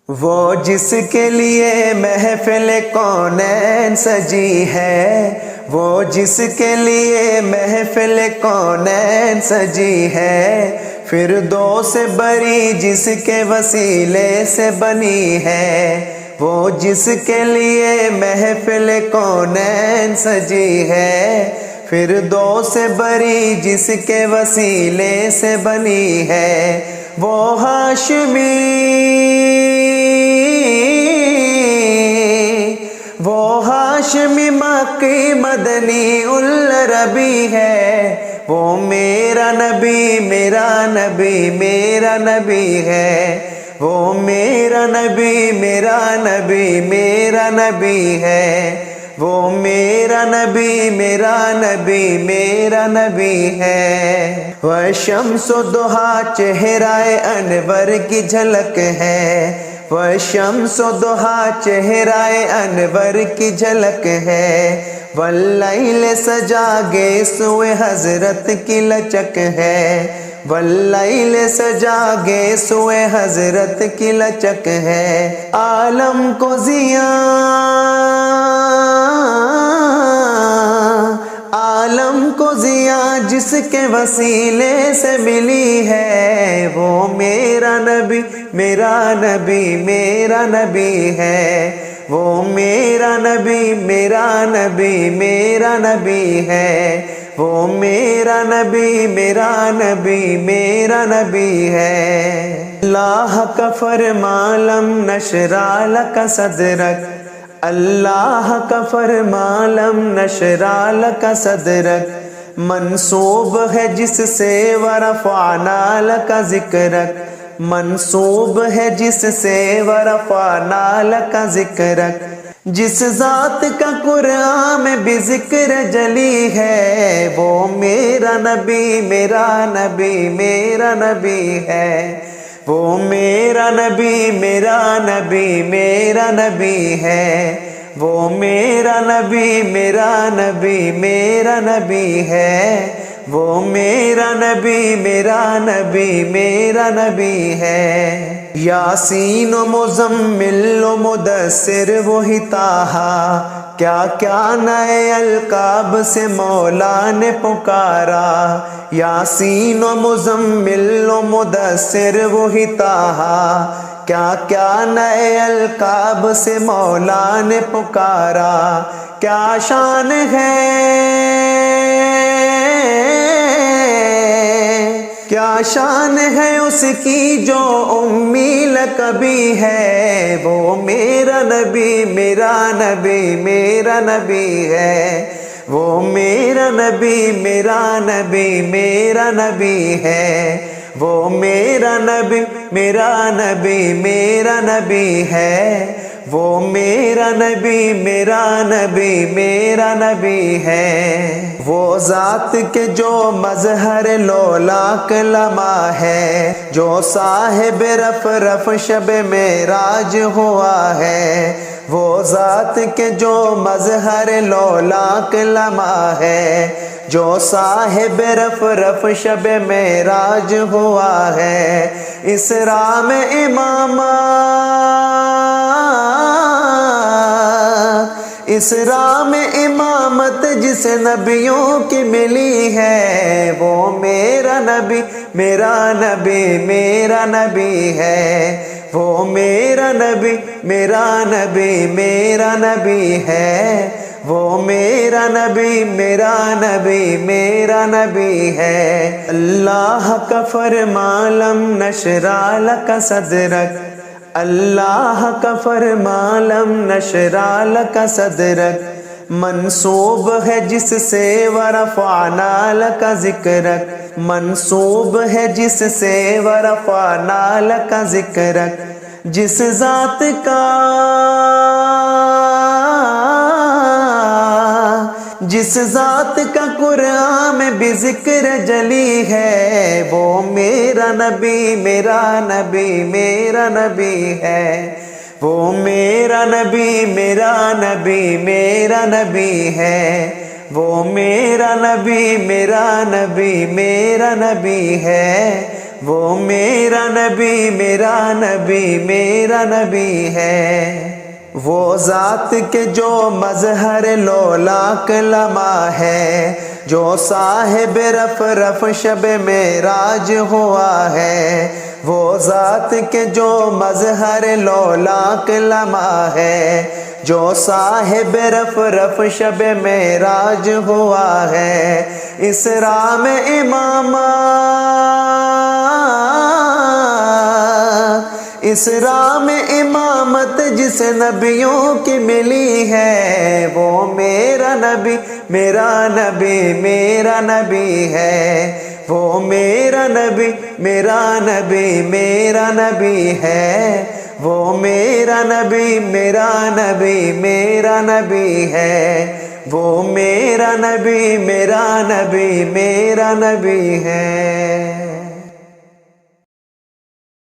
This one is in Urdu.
وہ جس کے لیے محفل کونین سجی ہے، وہ جس کے لیے محفل کونین سجی ہے، فردوس بری جس کے وسیلے سے بنی ہے، وہ جس کے لیے محفل کونین سجی ہے، فردوس بری جس کے وسیلے سے بنی ہے، وہ ہاشمی مکی مدنی العربی ہے، وہ میرا نبی میرا نبی میرا نبی ہے، وہ میرا نبی میرا نبی میرا نبی ہے، وہ میرا نبی میرا نبی میرا نبی ہے۔ وشمس و ضحیٰ چہرہ انور کی جھلک ہے، وشمس و ضحیٰ چہرہ انور کی جھلک ہے، واللیل سجا گیسو حضرت کی لچک ہے، واللیل سجا گیسو حضرت کی لچک ہے، عالم کو ضیاء جس کے وسیلے سے ملی ہے، وہ میرا نبی میرا نبی میرا نبی ہے، وہ میرا نبی میرا نبی میرا نبی ہے، وہ میرا نبی میرا نبی میرا نبی ہے۔ اللہ کا فرمان لم نشرح لک صدرک، اللہ کا فرمان لم نشرح لک صدرک، منسوب ہے جس سے ورفعنا لک ذکرک، منسوب ہے جس سے ورفعنا لک ذکرک، جس ذات کا قرآن میں بھی ذکر جلی ہے، وہ میرا نبی میرا نبی میرا نبی ہے، وہ میرا نبی میرا نبی میرا نبی ہے، وہ میرا نبی میرا نبی میرا نبی ہے، وہ میرا نبی میرا نبی میرا نبی ہے۔ یاسین و مزمل و مدثر وہی طٰہٰ، کیا کیا نئے القاب سے مولا نے پکارا، یاسین و مزمل و مدثر وہی طٰہٰ، کیا کیا نئے القاب سے مولا نے پکارا، کیا شان ہے کیا شان ہے اس کی جو امی لقبی ہے، وہ میرا نبی میرا نبی میرا نبی ہے، وہ میرا نبی میرا نبی میرا نبی ہے، وہ میرا نبی میرا نبی میرا نبی ہے، وہ میرا نبی میرا نبی میرا نبی ہے۔ وہ ذات کے جو مظہر لولاک لمع ہے، جو صاحب رف رف شب معراج ہوا ہے، وہ ذات کے جو مظہر لولاک لمع ہے، جو صاحب رف رف شب معراج ہوا ہے، اسراء میں اسراء میں امامت جس نبیوں کی ملی ہے، وہ میرا نبی میرا نبی میرا نبی ہے، وہ میرا نبی میرا نبی میرا نبی ہے، وہ میرا نبی میرا نبی میرا نبی ہے۔ اللہ کا فرمان لم نشرح لک صدرک، اللہ کا فرمان لم نشرح لک صدرک، منسوب ہے جس سے ورفعنا لک ذکرک، منسوب ہے جس سے ورفعنا لک ذکرک، جس ذات کا قرآن میں بھی ذکر جلی ہے، وہ میرا نبی میرا نبی میرا نبی ہے، وہ میرا نبی میرا نبی میرا نبی ہے، وہ میرا نبی میرا نبی میرا نبی ہے، وہ میرا نبی میرا نبی میرا نبی ہے۔ وہ ذات کے جو مظہر لولاک لمع ہے، جو صاحب رف رف شب معراج ہوا ہے، وہ ذات کے جو مظہر لولاک لمع ہے، جو صاحب رف رف شب معراج ہوا ہے۔ اسراء میں اسراء میں امامت جس نبیوں کی ملی ہے، وہ میرا نبی میرا نبی میرا نبی ہے۔ وہ میرا نبی میرا نبی میرا نبی ہے۔ وہ میرا نبی میرا نبی میرا نبی ہے۔ وہ میرا نبی میرا نبی میرا نبی ہے۔